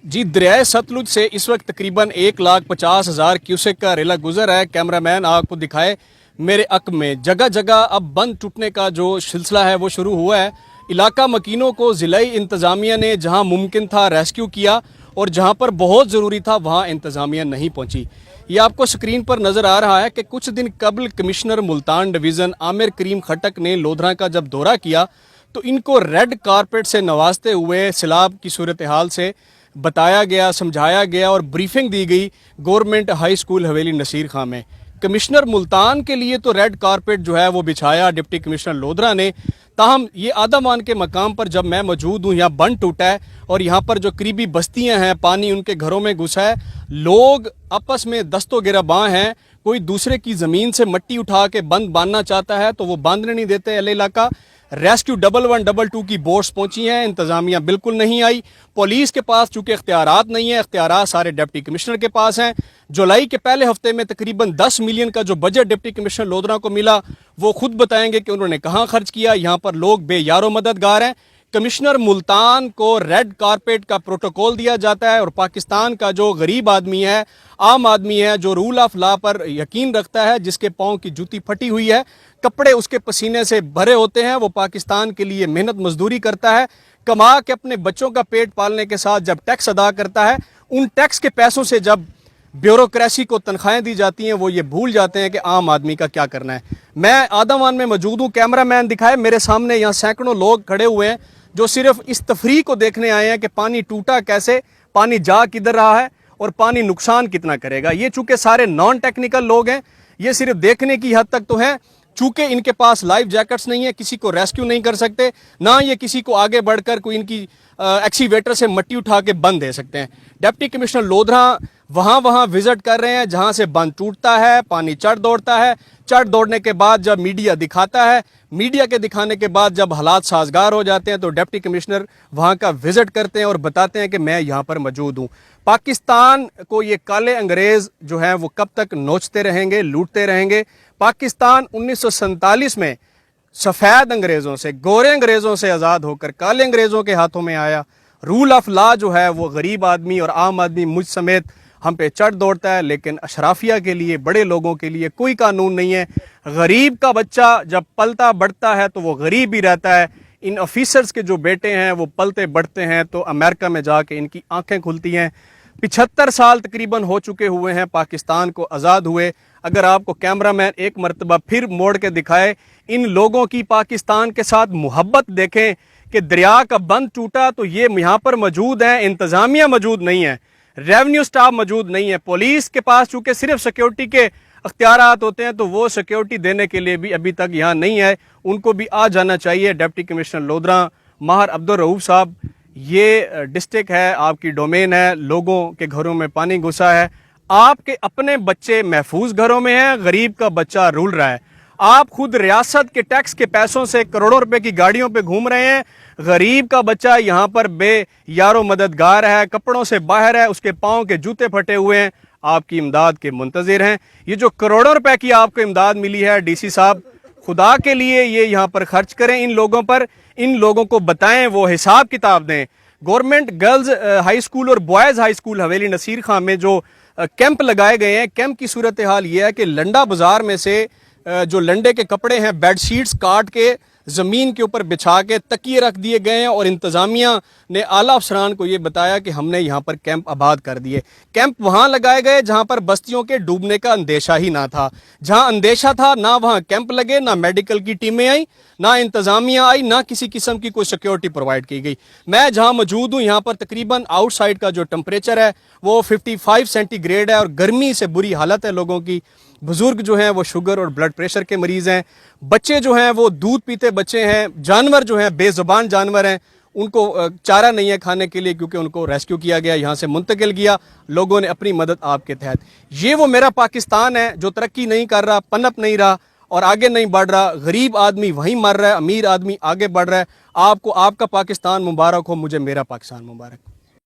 जी, दरियाए सतलुज से इस वक्त तकरीबन 1,50,000 क्यूसेक का रेला गुजर है। कैमरामैन आपको दिखाए मेरे अक में जगह जगह अब बंद टूटने का जो सिलसिला है वो शुरू हुआ है। इलाका मकीनों को ज़िलाई इंतज़ामिया ने जहां मुमकिन था रेस्क्यू किया और जहां पर बहुत ज़रूरी था वहां इंतज़ामिया नहीं पहुंची। ये आपको स्क्रीन पर नज़र आ रहा है कि कुछ दिन कबल कमिश्नर मुल्तान डिवीज़न आमिर करीम खटक ने लोधरा का जब दौरा किया तो इनको रेड कारपेट से नवाजते हुए सैलाब की सूरत हाल से बताया गया, समझाया गया और ब्रीफिंग दी गई गवर्नमेंट हाई स्कूल हवेली नसीर खां में। कमिश्नर मुल्तान के लिए तो रेड कारपेट जो है वो बिछाया डिप्टी कमिश्नर लोधरा ने। ताहम ये आदमान के मकाम पर जब मैं मौजूद हूँ, यहाँ बंद टूटा है और यहाँ पर जो करीबी बस्तियाँ हैं पानी उनके घरों में घुसा है। लोग आपस में दस्तो गिरबां हैं, कोई दूसरे की ज़मीन से मट्टी उठा के बंद बांधना चाहता है तो वो बांधने नहीं देते। अल इलाका रेस्क्यू 112 की बोट्स पहुंची हैं, इंतजामिया बिल्कुल नहीं आई। पुलिस के पास चूंकि इख्तियारात नहीं है, इख्तियारात सारे डिप्टी कमिश्नर के पास हैं। जुलाई के पहले हफ्ते में तकरीबन 10 मिलियन का जो बजट डिप्टी कमिश्नर लोधरा को मिला वो खुद बताएंगे कि उन्होंने कहाँ खर्च किया। यहाँ पर लोग बेयारो मददगार हैं। कमिश्नर मुल्तान को रेड कारपेट का प्रोटोकॉल दिया जाता है और पाकिस्तान का जो गरीब आदमी है, आम आदमी है, जो रूल ऑफ लॉ पर यकीन रखता है, जिसके पाँव की जूती फटी हुई है, कपड़े उसके पसीने से भरे होते हैं, वो पाकिस्तान के लिए मेहनत मजदूरी करता है, कमा के अपने बच्चों का पेट पालने के साथ जब टैक्स अदा करता है, उन टैक्स के पैसों से जब ब्यूरोक्रेसी को तनख्वाहें दी जाती हैं वो ये भूल जाते हैं कि आम आदमी का क्या करना है। मैं आदमान में मौजूद हूँ, कैमरामैन दिखाए मेरे सामने, यहाँ सैकड़ों लोग खड़े हुए हैं जो सिर्फ इस तफरी को देखने आए हैं कि पानी टूटा कैसे, पानी जा किधर रहा है और पानी नुकसान कितना करेगा। ये चूंकि सारे नॉन टेक्निकल लोग हैं, ये सिर्फ देखने की हद तक तो हैं। चूंकि इनके पास लाइफ जैकेट्स नहीं है, किसी को रेस्क्यू नहीं कर सकते, ना ये किसी को आगे बढ़कर कोई इनकी एक्सीवेटर से मट्टी उठा के बंद दे सकते हैं। डिप्टी कमिश्नर लोधरा वहाँ विजिट कर रहे हैं जहाँ से बंद टूटता है, पानी चढ़ दौड़ता है, चढ़ दौड़ने के बाद जब मीडिया दिखाता है, मीडिया के दिखाने के बाद जब हालात साजगार हो जाते हैं तो डिप्टी कमिश्नर वहाँ का विजिट करते हैं और बताते हैं कि मैं यहाँ पर मौजूद हूँ। पाकिस्तान को ये काले अंग्रेज़ जो हैं वो कब तक नोचते रहेंगे, लूटते रहेंगे। पाकिस्तान 1947 में सफ़ेद अंग्रेज़ों से, गोरे अंग्रेज़ों से आज़ाद होकर काले अंग्रेज़ों के हाथों में आया। रूल ऑफ लॉ जो है वो गरीब आदमी और आम आदमी मुझ समेत हम पे चढ़ दौड़ता है, लेकिन अशराफिया के लिए, बड़े लोगों के लिए कोई कानून नहीं है। गरीब का बच्चा जब पलता बढ़ता है तो वो गरीब ही रहता है। इन ऑफिसर्स के जो बेटे हैं वो पलते बढ़ते हैं तो अमेरिका में जाके इनकी आंखें खुलती हैं। 75 साल तकरीबन हो चुके हुए हैं पाकिस्तान को आज़ाद हुए। अगर आपको कैमरामैन एक मरतबा फिर मोड़ के दिखाए इन लोगों की पाकिस्तान के साथ मोहब्बत देखें कि दरिया का बंद टूटा तो ये यहाँ पर मौजूद हैं, इंतज़ामिया मौजूद नहीं है, रेवेन्यू स्टाफ मौजूद नहीं है। पुलिस के पास चूँकि सिर्फ सिक्योरिटी के अख्तियारात होते हैं तो वो सिक्योरिटी देने के लिए भी अभी तक यहाँ नहीं है। उनको भी आ जाना चाहिए। डिप्टी कमिश्नर लोधरा माहर अब्दुल रऊफ साहब, ये डिस्ट्रिक्ट है, आपकी डोमेन है, लोगों के घरों में पानी घुसा है, आपके अपने बच्चे महफूज घरों में हैं, गरीब का बच्चा रुल रहा है। आप खुद रियासत के टैक्स के पैसों से करोड़ों रुपए की गाड़ियों पे घूम रहे हैं, गरीब का बच्चा यहाँ पर बेयारो मददगार है, कपड़ों से बाहर है, उसके पाँव के जूते फटे हुए हैं, आपकी इमदाद के मुंतजिर हैं। ये जो करोड़ों रुपए की आपको इमदाद मिली है, डीसी साहब खुदा के लिए ये यहाँ पर खर्च करें इन लोगों पर, इन लोगों को बताएं, वो हिसाब किताब दें। गवर्नमेंट गर्ल्स हाई स्कूल और बॉयज़ हाई स्कूल हवेली नसीर खां में जो कैंप लगाए गए हैं, कैंप की सूरत हाल ये है कि लंडा बाज़ार में से जो लंडे के कपड़े हैं बेडशीट्स काट के ज़मीन के ऊपर बिछा के तकिए रख दिए गए हैं और इंतज़ामिया ने आला अफसरान को ये बताया कि हमने यहाँ पर कैंप आबाद कर दिए। कैंप वहाँ लगाए गए जहाँ पर बस्तियों के डूबने का अंदेशा ही ना था। जहाँ अंदेशा था ना वहाँ कैंप लगे, ना मेडिकल की टीमें आई, ना इंतज़ामिया आई, ना किसी किस्म की कोई सिक्योरिटी प्रोवाइड की गई। मैं जहाँ मौजूद हूँ यहाँ पर तकरीबन आउटसाइड का जो टेम्परेचर है वो 55 सेंटीग्रेड है और गर्मी से बुरी हालत है लोगों की। बुजुर्ग जो हैं वो शुगर और ब्लड प्रेशर के मरीज़ हैं, बच्चे जो हैं वो दूध पीते बच्चे हैं, जानवर जो हैं बेज़ुबान जानवर हैं, उनको चारा नहीं है खाने के लिए क्योंकि उनको रेस्क्यू किया गया, यहाँ से मुंतकिल किया लोगों ने अपनी मदद आपके तहत। ये वो मेरा पाकिस्तान है जो तरक्की नहीं कर रहा, पनप नहीं रहा और आगे नहीं बढ़ रहा। गरीब आदमी वहीं मर रहा है, अमीर आदमी आगे बढ़ रहा है। आपको आपका पाकिस्तान मुबारक हो, मुझे मेरा पाकिस्तान मुबारक।